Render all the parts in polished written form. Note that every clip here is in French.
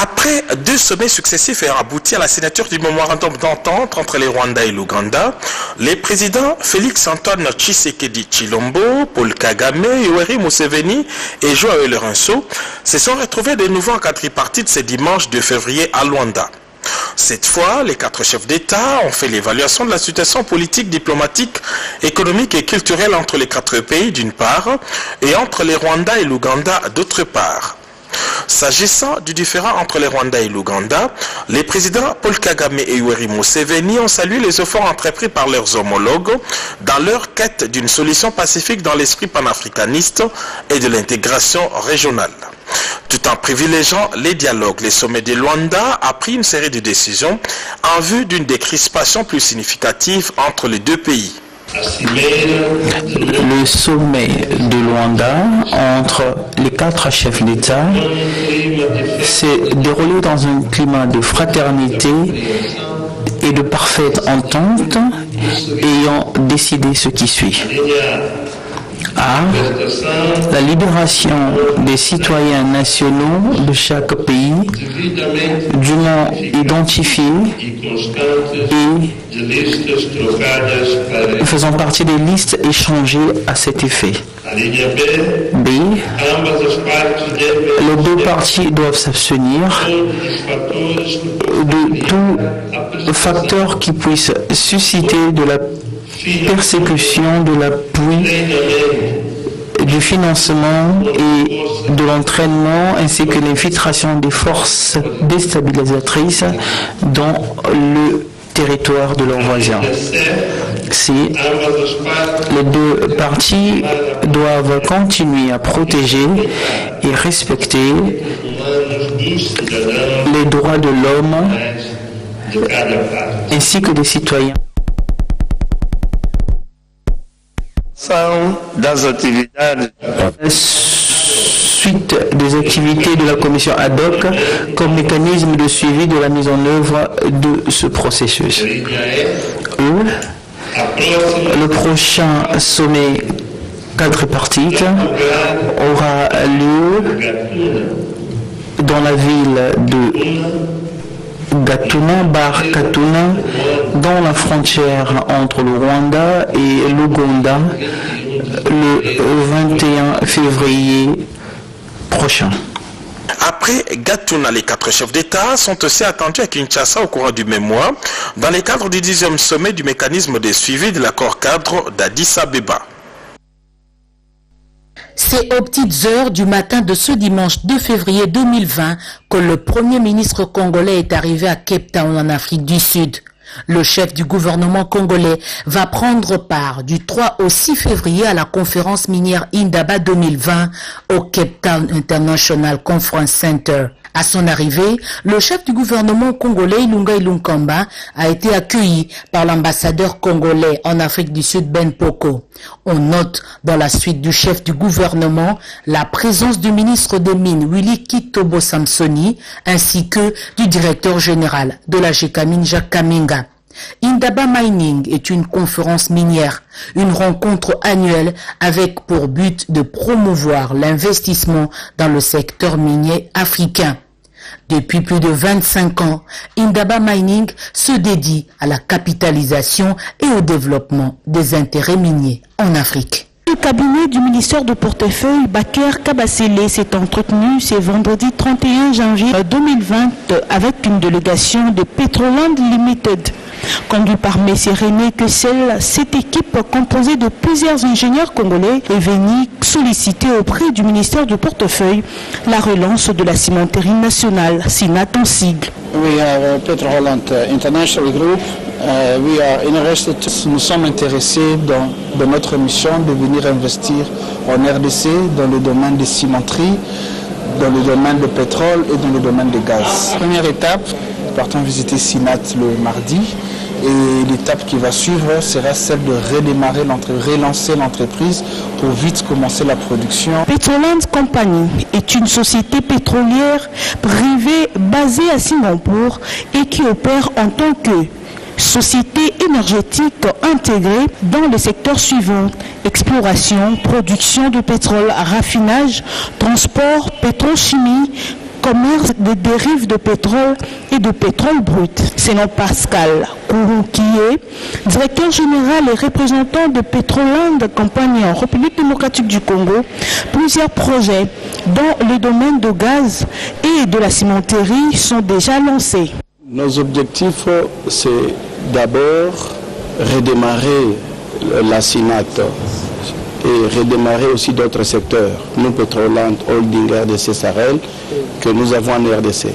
Après 2 sommets successifs ayant abouti à la signature du mémorandum d'entente entre les Rwanda et l'Ouganda, les présidents Félix-Antoine Tshisekedi Tshilombo, Paul Kagame, Yoweri Museveni et Joao Lourenço se sont retrouvés de nouveau en quadripartite ce dimanche 2 février à Luanda. Cette fois, les 4 chefs d'État ont fait l'évaluation de la situation politique, diplomatique, économique et culturelle entre les 4 pays d'une part et entre les Rwanda et l'Ouganda d'autre part. S'agissant du différend entre les Rwanda et l'Ouganda, les présidents Paul Kagame et Yoweri Museveni ont salué les efforts entrepris par leurs homologues dans leur quête d'une solution pacifique dans l'esprit panafricaniste et de l'intégration régionale. Tout en privilégiant les dialogues, les sommets de Luanda a pris une série de décisions en vue d'une décrispation plus significative entre les 2 pays. Le sommet de Luanda entre les 4 chefs d'État s'est déroulé dans un climat de fraternité et de parfaite entente, ayant décidé ce qui suit. A. La libération des citoyens nationaux de chaque pays, dûment identifiés et faisant partie des listes échangées à cet effet. B. Les 2 parties doivent s'abstenir de tout facteur qui puisse susciter de la persécution, de l'appui, du financement et de l'entraînement, ainsi que l'infiltration des forces déstabilisatrices dans le territoire de leurs voisins. C. Les 2 parties doivent continuer à protéger et respecter les droits de l'homme ainsi que des citoyens. Suite des activités de la commission ad hoc comme mécanisme de suivi de la mise en œuvre de ce processus. Le prochain sommet quadripartite aura lieu dans la ville de Gatuna, Bar Katuna, dans la frontière entre le Rwanda et l'Ouganda, le 21 février prochain. Après Gatuna, les 4 chefs d'État sont aussi attendus à Kinshasa au courant du même mois, dans le cadre du 10e sommet du mécanisme de suivi de l'accord cadre d'Addis Abeba. C'est aux petites heures du matin de ce dimanche 2 février 2020 que le Premier ministre congolais est arrivé à Cape Town en Afrique du Sud. Le chef du gouvernement congolais va prendre part du 3 au 6 février à la conférence minière Indaba 2020 au Cape Town International Conference Center. À son arrivée, le chef du gouvernement congolais Ilunga Ilunkamba a été accueilli par l'ambassadeur congolais en Afrique du Sud Ben Poko. On note dans la suite du chef du gouvernement la présence du ministre des Mines Willy Kitobo Samsoni ainsi que du directeur général de la Gécamine Jacques Kaminga. Indaba Mining est une conférence minière, une rencontre annuelle avec pour but de promouvoir l'investissement dans le secteur minier africain. Depuis plus de 25 ans, Indaba Mining se dédie à la capitalisation et au développement des intérêts miniers en Afrique. Le cabinet du ministère de portefeuille Baker Kabasele s'est entretenu ce vendredi 31 janvier 2020 avec une délégation de Petroland Limited. Conduit par M. René Kessel, cette équipe composée de plusieurs ingénieurs congolais est venue solliciter auprès du ministère du portefeuille la relance de la cimenterie nationale, SINAT en sigle. We have Petroland International Group. Nous sommes intéressés dans notre mission de venir investir en RDC dans le domaine des cimenteries, dans le domaine de pétrole et dans le domaine de gaz. Première étape, nous partons visiter SINAT le mardi et l'étape qui va suivre sera celle de relancer l'entreprise pour vite commencer la production. Petroland Company est une société pétrolière privée basée à Singapour et qui opère en tant que société énergétique intégrée dans les secteurs suivants: exploration, production de pétrole, raffinage, transport, pétrochimie, commerce des dérives de pétrole et de pétrole brut. Selon Pascal Kouroukié, directeur général et représentant de Petroland Compagnie en République démocratique du Congo, plusieurs projets dans le domaine de gaz et de la cimenterie sont déjà lancés. Nos objectifs, c'est d'abord redémarrer la SINAT et redémarrer aussi d'autres secteurs. Nous, Petroland Holding RDC Sahel, que nous avons en RDC.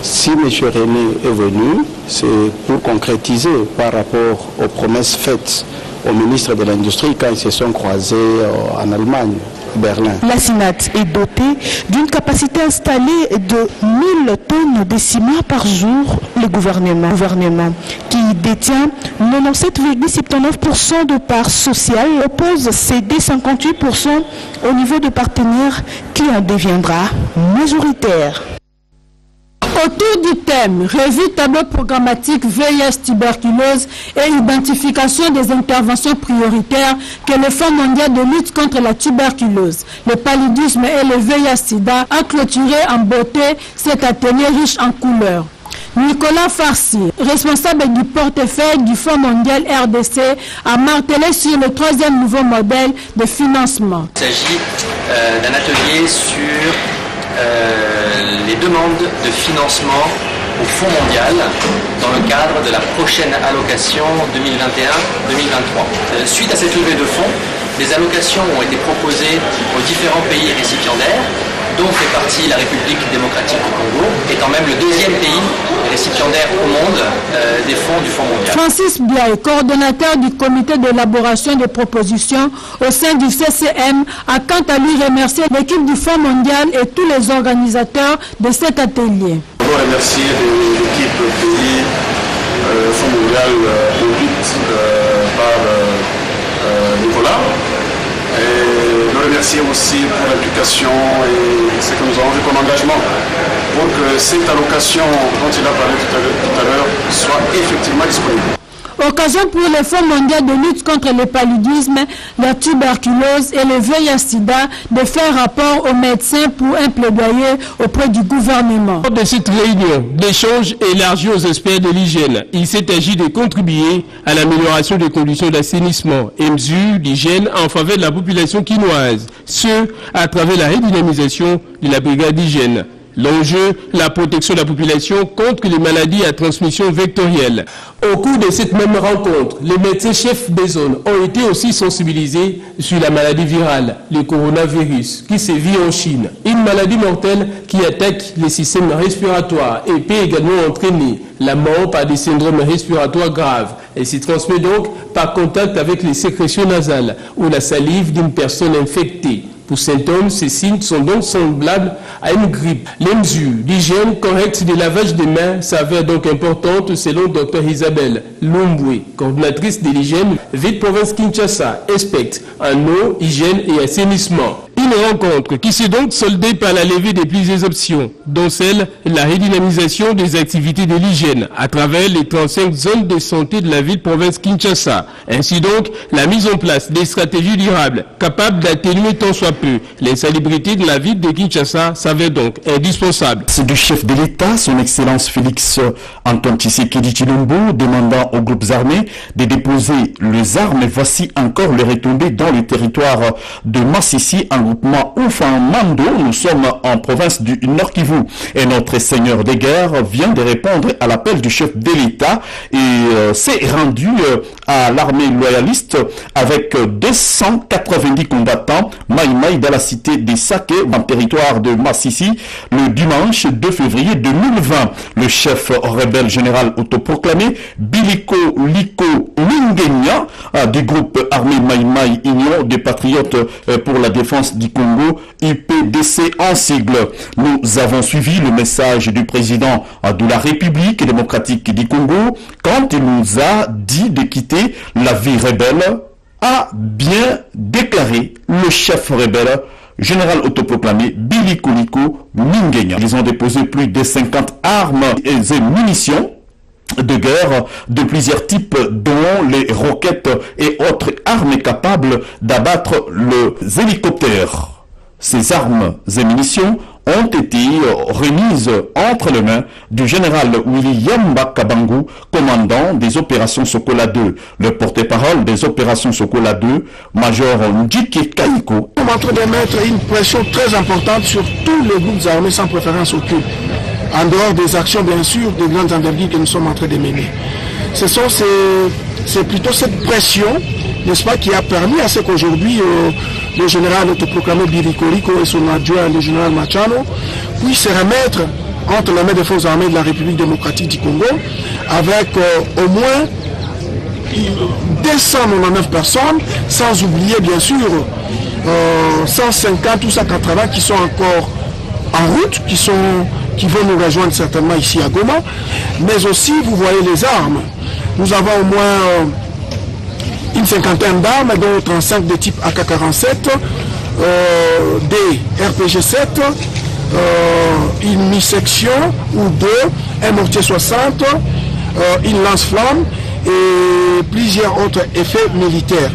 Si M. René est venu, c'est pour concrétiser par rapport aux promesses faites au ministre de l'Industrie quand ils se sont croisés en Allemagne, Berlin. La SINAT est dotée d'une capacité installée de 1000 tonnes de ciment par jour. Le gouvernement qui détient 97,79% de parts sociales oppose céder 58% au niveau de partenaires qui en deviendra majoritaire. Autour du thème « Revue tableau programmatique VIH tuberculose et identification des interventions prioritaires que le Fonds mondial de lutte contre la tuberculose, le paludisme et le VIH-Sida a clôturé en beauté cet atelier riche en couleurs. Nicolas Farsi, responsable du portefeuille du Fonds mondial RDC, a martelé sur le 3e nouveau modèle de financement. Il s'agit d'un atelier sur les demandes de financement au Fonds mondial dans le cadre de la prochaine allocation 2021-2023. Suite à cette levée de fonds, des allocations ont été proposées aux différents pays récipiendaires, dont fait partie la République démocratique du Congo, étant même le 2e pays récipiendaire au monde des fonds du Fonds mondial. Francis Biaye, coordonnateur du comité d'élaboration des propositions au sein du CCM, a quant à lui remercié l'équipe du Fonds mondial et tous les organisateurs de cet atelier. Je veux remercier l'équipe pays Fonds mondial conduite par Nicolas. Et nous remercier aussi pour l'implication et ce que nous avons vu comme engagement pour que cette allocation dont il a parlé tout à l'heure soit effectivement disponible. Occasion pour le Fonds mondial de lutte contre le paludisme, la tuberculose et le VIH-Sida de faire rapport aux médecins pour un plaidoyer auprès du gouvernement. Lors de cette réunion d'échange élargie aux experts de l'hygiène, il s'est agi de contribuer à l'amélioration des conditions d'assainissement et mesures d'hygiène en faveur de la population quinoise, ce à travers la redynamisation de la brigade d'hygiène. L'enjeu, la protection de la population contre les maladies à transmission vectorielle. Au cours de cette même rencontre, les médecins chefs des zones ont été aussi sensibilisés sur la maladie virale, le coronavirus, qui sévit en Chine. Une maladie mortelle qui attaque les systèmes respiratoires et peut également entraîner la mort par des syndromes respiratoires graves. Elle se transmet donc par contact avec les sécrétions nasales ou la salive d'une personne infectée. Pour symptômes, ces signes sont donc semblables à une grippe. Les mesures d'hygiène correcte de lavage des mains s'avèrent donc importantes selon Dr Isabelle Lumbwe, coordinatrice de l'hygiène Ville Province Kinshasa, experte en eau, hygiène et assainissement. Une rencontre qui s'est donc soldée par la levée des plusieurs options, dont celle de la redynamisation des activités de l'hygiène à travers les 35 zones de santé de la ville province Kinshasa. Ainsi donc, la mise en place des stratégies durables capables d'atténuer tant soit peu l'insalubrité de la ville de Kinshasa s'avère donc indispensable. C'est du chef de l'État, son Excellence Félix Antoine Tshisekedi Tshilombo, demandant aux groupes armés de déposer les armes. Voici encore les retombées dans le territoire de Massissi, en groupement Oufan-Mando. Nous sommes en province du Nord Kivu. Et notre seigneur des guerres vient de répondre à l'appel du chef de l'État et s'est rendu à l'armée loyaliste avec 290 combattants Maïmaï dans la cité des Saké, dans le territoire de Massissi, le dimanche 2 février 2020. Le chef rebelle général autoproclamé, Biliko Liko Mingenya, du groupe armé Maïmaï Union des patriotes pour la défense du Congo, UPDC en sigle. Nous avons suivi le message du président de la République démocratique du Congo quand il nous a dit de quitter la vie rebelle, a bien déclaré le chef rebelle général autoproclamé Biliko Liko Mingenya. Ils ont déposé plus de 50 armes et munitions de guerre de plusieurs types, dont les roquettes et autres armes capables d'abattre les hélicoptères. Ces armes et munitions ont été remises entre les mains du général William Bakabangu, commandant des opérations Sokola 2. Le porte-parole des opérations Sokola 2, Major Ndjike Kaiko. Nous sommes en train de mettre une pression très importante sur tous les groupes armés sans préférence aucune, en dehors des actions bien sûr de grandes envergures que nous sommes en train de mener. C'est plutôt cette pression, n'est-ce pas, qui a permis à ce qu'aujourd'hui le général autoproclamé Birikorico et son adjoint, le général Machano, puissent se remettre entre les mains des forces armées de la République démocratique du Congo, avec au moins 299 personnes, sans oublier bien sûr 150 ou 180 qui sont encore en route, qui vont nous rejoindre certainement ici à Goma, mais aussi vous voyez les armes. Nous avons au moins une cinquantaine d'armes, dont 35 de type AK-47, des RPG-7, une mi-section ou deux, un mortier 60, une lance-flamme et plusieurs autres effets militaires.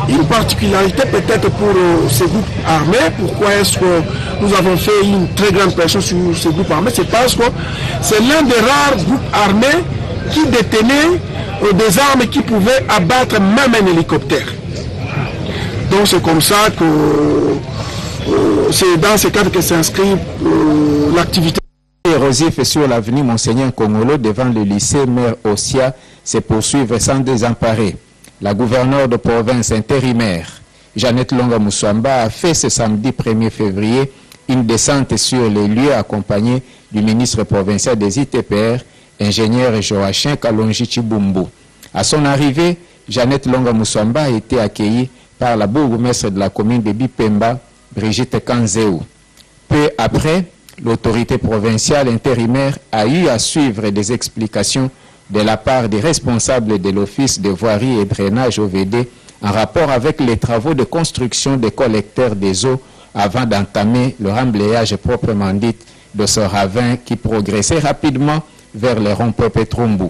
Une particularité peut-être pour ces groupes armés, pourquoi est-ce que nous avons fait une très grande pression sur ces groupes armés, c'est parce que c'est l'un des rares groupes armés qui détenait des armes qui pouvaient abattre même un hélicoptère. Donc c'est comme ça que c'est dans ce cadre que s'inscrit l'activité. Érosif sur l'avenue Monseigneur Kongolo devant le lycée Mère Ossia se poursuivre sans désemparer. La gouverneure de province intérimaire, Jeannette Longa Moussamba, a fait ce samedi 1er février une descente sur les lieux accompagnée du ministre provincial des ITPR, ingénieur Joachim Kalonji Chibumbu. À son arrivée, Jeannette Longa Moussamba a été accueillie par la bourgmestre de la commune de Bipemba, Brigitte Kanzéou. Peu après, l'autorité provinciale intérimaire a eu à suivre des explications de la part des responsables de l'Office de voirie et drainage OVD en rapport avec les travaux de construction des collecteurs des eaux avant d'entamer le remblayage proprement dit de ce ravin qui progressait rapidement vers le rond-point Petrombu.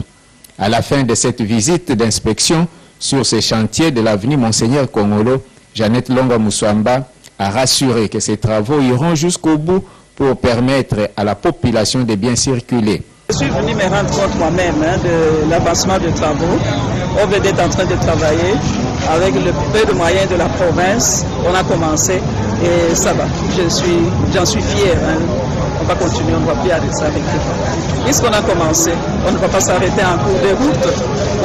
À la fin de cette visite d'inspection sur ces chantiers de l'avenue Monseigneur Kongolo, Jeannette Longa Moussamba a rassuré que ces travaux iront jusqu'au bout pour permettre à la population de bien circuler. Je suis venu me rendre compte moi-même de l'avancement des travaux. OVD est en train de travailler avec le peu de moyens de la province. On a commencé et ça va. J'en suis fier. On va continuer, on ne va plus arrêter avec eux. Puisqu'on a commencé, on ne va pas s'arrêter en cours de route.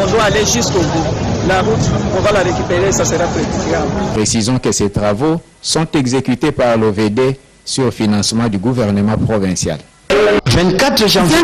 On doit aller jusqu'au bout. La route, on va la récupérer, ça sera praticable. Précisons que ces travaux sont exécutés par l'OVD sur financement du gouvernement provincial. 24 janvier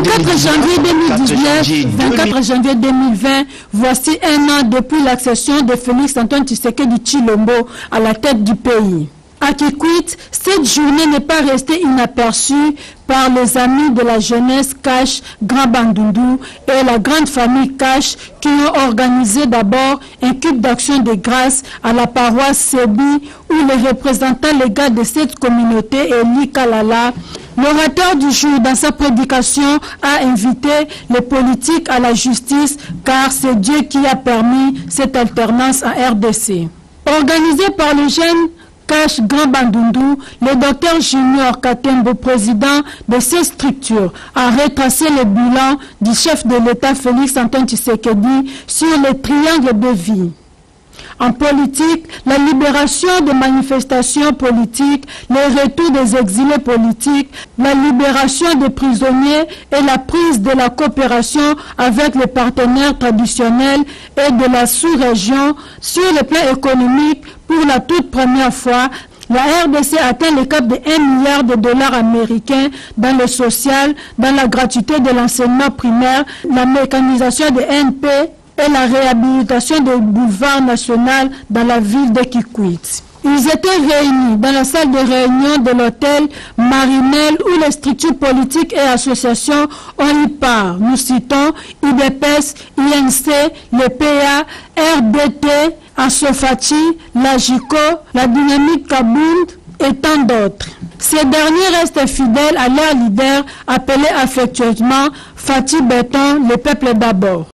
2020, voici un an depuis l'accession de Félix Antoine Tshisekedi Tshilombo à la tête du pays. À Kikwit, cette journée n'est pas restée inaperçue par les amis de la jeunesse Cash Grand Bandundu et la grande famille Cash qui ont organisé d'abord un culte d'action de grâce à la paroisse Sebi où le représentant légal de cette communauté, Eli Kalala, l'orateur du jour dans sa prédication a invité les politiques à la justice car c'est Dieu qui a permis cette alternance en RDC. Organisé par le jeune Cash Grand Bandundu, le docteur Junior Katembo, président de ces structures, a retracé le bilan du chef de l'État Félix Antoine Tshisekedi sur le triangle de vie. En politique, la libération des manifestations politiques, le retour des exilés politiques, la libération des prisonniers et la prise de la coopération avec les partenaires traditionnels et de la sous-région sur le plan économique. Pour la toute première fois, la RDC atteint le cap de 1 milliard de dollars américains dans le social, dans la gratuité de l'enseignement primaire, la mécanisation des NP et la réhabilitation des boulevards nationaux dans la ville de Kikwit. Ils étaient réunis dans la salle de réunion de l'hôtel Marinelle où les structures politiques et associations ont eu part. Nous citons IDPS, INC, le PA, RDT, Asofati, la JICO, la Dynamique Kabound et tant d'autres. Ces derniers restent fidèles à leur leader appelé affectueusement Fatih Béton, le peuple d'abord.